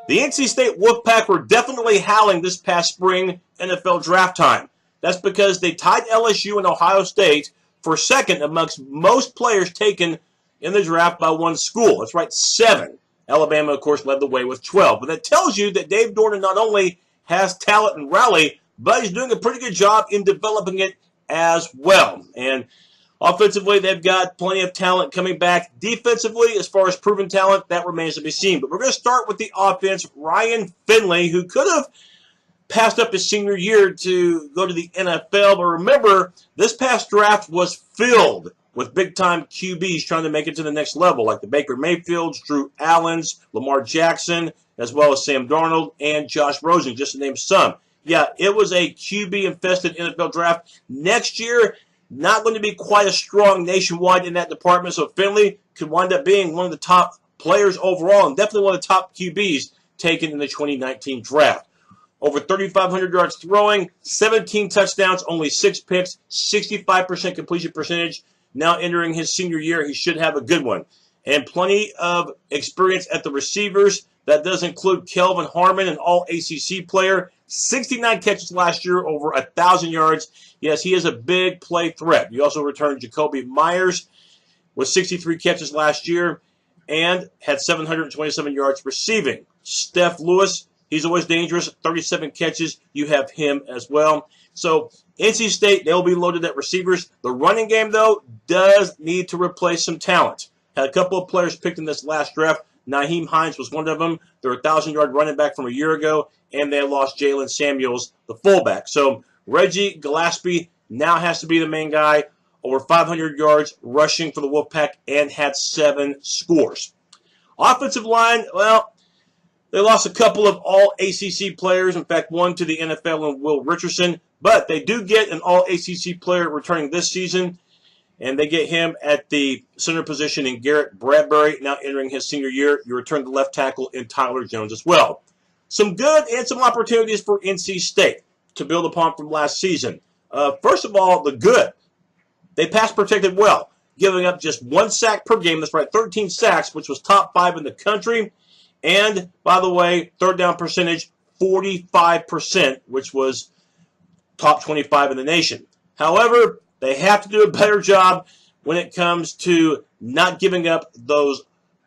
The NC State Wolfpack were definitely howling this past spring NFL draft time. That's because they tied LSU and Ohio State for second amongst most players taken in the draft by one school. That's right, 7. Alabama, of course, led the way with 12. But that tells you that Dave Dornan not only has talent in Raleigh, but he's doing a pretty good job in developing it as well. And offensively, they've got plenty of talent coming back. Defensively, as far as proven talent, that remains to be seen. But we're going to start with the offense. Ryan Finley, who could have passed up his senior year to go to the NFL. But remember, this past draft was filled with big-time QBs trying to make it to the next level, like the Baker Mayfields, Drew Allens, Lamar Jackson, as well as Sam Darnold and Josh Rosen, just to name some. Yeah, it was a QB-infested NFL draft. Next year, not going to be quite as strong nationwide in that department, so Finley could wind up being one of the top players overall and definitely one of the top QBs taken in the 2019 draft. Over 3,500 yards throwing, 17 touchdowns, only 6 picks, 65% completion percentage. Now entering his senior year, he should have a good one. And plenty of experience at the receivers. That does include Kelvin Harmon, an all-ACC player. 69 catches last year, over 1,000 yards. Yes, he is a big play threat. You also returned Jacoby Myers with 63 catches last year and had 727 yards receiving. Steph Lewis, he's always dangerous, 37 catches. You have him as well. So NC State, they'll be loaded at receivers. The running game, though, does need to replace some talent. Had a couple of players picked in this last draft. Nyheim Hines was one of them. They're a 1,000-yard running back from a year ago, and they lost Jalen Samuels, the fullback. So Reggie Gillespie now has to be the main guy. Over 500 yards rushing for the Wolfpack and had 7 scores. Offensive line, well, they lost a couple of all-ACC players. In fact, one to the NFL and Will Richardson. But they do get an all-ACC player returning this season. And they get him at the center position in Garrett Bradbury, now entering his senior year. You return the left tackle in Tyler Jones as well. Some good and some opportunities for NC State to build upon from last season. First of all, the good. They pass protected well, giving up just 1 sack per game. That's right, 13 sacks, which was top 5 in the country. And, by the way, third down percentage, 45%, which was top 25 in the nation. However, they have to do a better job when it comes to not giving up those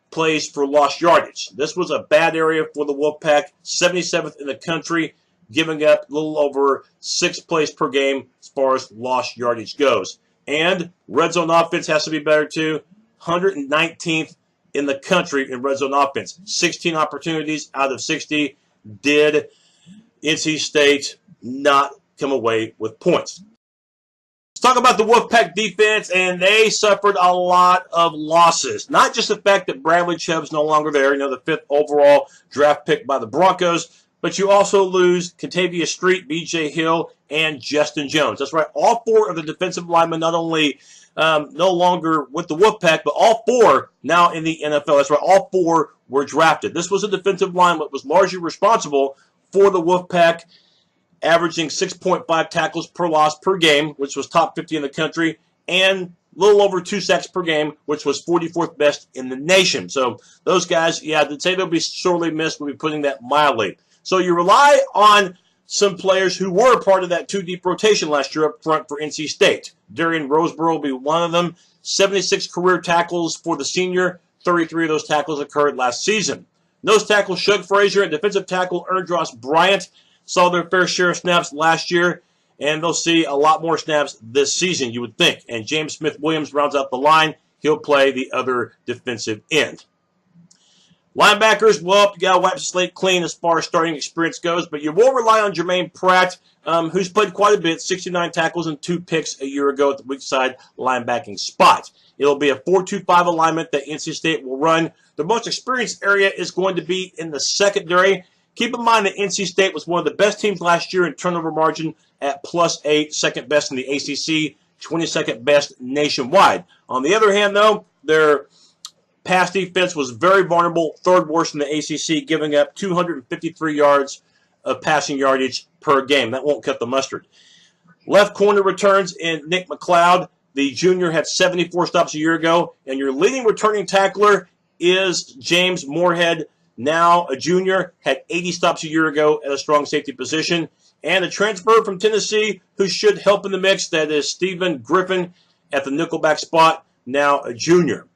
plays for lost yardage. This was a bad area for the Wolfpack, 77th in the country, giving up a little over 6 plays per game as far as lost yardage goes. And red zone offense has to be better too, 119th in the country in red zone offense. 16 opportunities out of 60 did NC State not come away with points. Let's talk about the Wolfpack defense, and they suffered a lot of losses. Not just the fact that Bradley Chubb's no longer there, the 5th overall draft pick by the Broncos, but you also lose Kentavious Street, B.J. Hill, and Justin Jones. That's right, all 4 of the defensive linemen not only no longer with the Wolfpack, but all 4 now in the NFL. That's right, all 4 were drafted. This was a defensive line that was largely responsible for the Wolfpack, averaging 6.5 tackles per loss per game, which was top 50 in the country, and a little over 2 sacks per game, which was 44th best in the nation. So those guys, yeah, I'd say they'll be sorely missed. We'll be putting that mildly. So you rely on some players who were a part of that 2-deep rotation last year up front for NC State. Darian Roseborough will be one of them. 76 career tackles for the senior. 33 of those tackles occurred last season. Nose tackle Shug Frazier and defensive tackle Erdros Bryant saw their fair share of snaps last year, and they'll see a lot more snaps this season, you would think. And James Smith-Williams rounds out the line. He'll play the other defensive end. Linebackers, well, you got to wipe the slate clean as far as starting experience goes, but you will rely on Jermaine Pratt, who's played quite a bit, 69 tackles and 2 picks a year ago at the weak side linebacking spot. It'll be a 4-2-5 alignment that NC State will run. The most experienced area is going to be in the secondary. Keep in mind that NC State was one of the best teams last year in turnover margin at +8, second best in the ACC, 22nd best nationwide. On the other hand, though, their pass defense was very vulnerable, 3rd worst in the ACC, giving up 253 yards of passing yardage per game. That won't cut the mustard. Left corner returns in Nick McLeod. The junior had 74 stops a year ago, and your leading returning tackler is James Moorhead, now a junior, had 80 stops a year ago at a strong safety position. And a transfer from Tennessee who should help in the mix, that is Stephen Griffin at the nickelback spot, now a junior.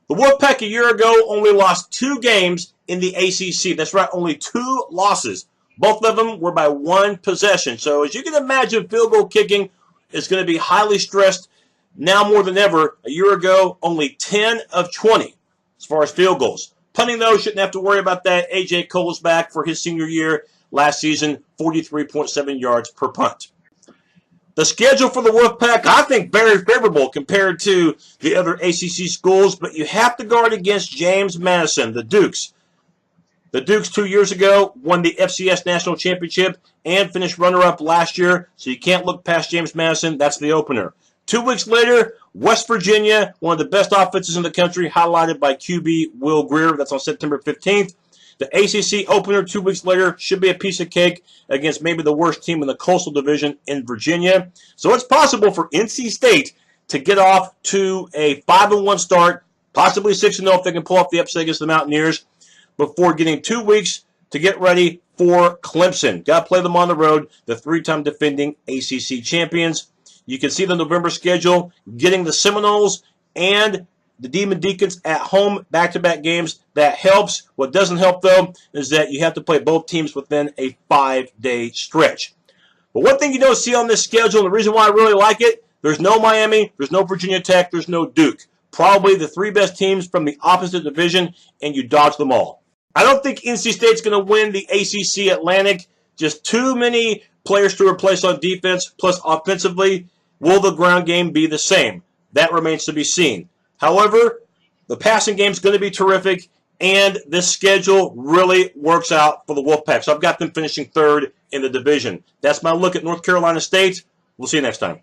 The Wolfpack a year ago only lost 2 games in the ACC. That's right, only 2 losses. Both of them were by 1 possession. So as you can imagine, field goal kicking is going to be highly stressed now more than ever. A year ago, only 10 of 20 as far as field goals. Punting, though, shouldn't have to worry about that. A.J. Cole's back for his senior year last season, 43.7 yards per punt. The schedule for the Wolfpack, I think, very favorable compared to the other ACC schools, but you have to guard against James Madison, the Dukes. The Dukes 2 years ago won the FCS National Championship and finished runner-up last year, so you can't look past James Madison. That's the opener. 2 weeks later, West Virginia, one of the best offenses in the country, highlighted by QB Will Greer. That's on September 15th. The ACC opener 2 weeks later should be a piece of cake against maybe the worst team in the Coastal Division in Virginia. So it's possible for NC State to get off to a 5-1 start, possibly 6-0 if they can pull off the upset against the Mountaineers, before getting 2 weeks to get ready for Clemson. Got to play them on the road, the 3-time defending ACC champions. You can see the November schedule, getting the Seminoles and the Demon Deacons at home, back-to-back games. That helps. What doesn't help, though, is that you have to play both teams within a 5-day stretch. But one thing you don't see on this schedule, and the reason why I really like it, there's no Miami, there's no Virginia Tech, there's no Duke. Probably the 3 best teams from the opposite division, and you dodge them all. I don't think NC State's going to win the ACC Atlantic. Just too many players to replace on defense, plus offensively. Will the ground game be the same? That remains to be seen. However, the passing game is going to be terrific, and this schedule really works out for the Wolfpack. So I've got them finishing 3rd in the division. That's my look at North Carolina State. We'll see you next time.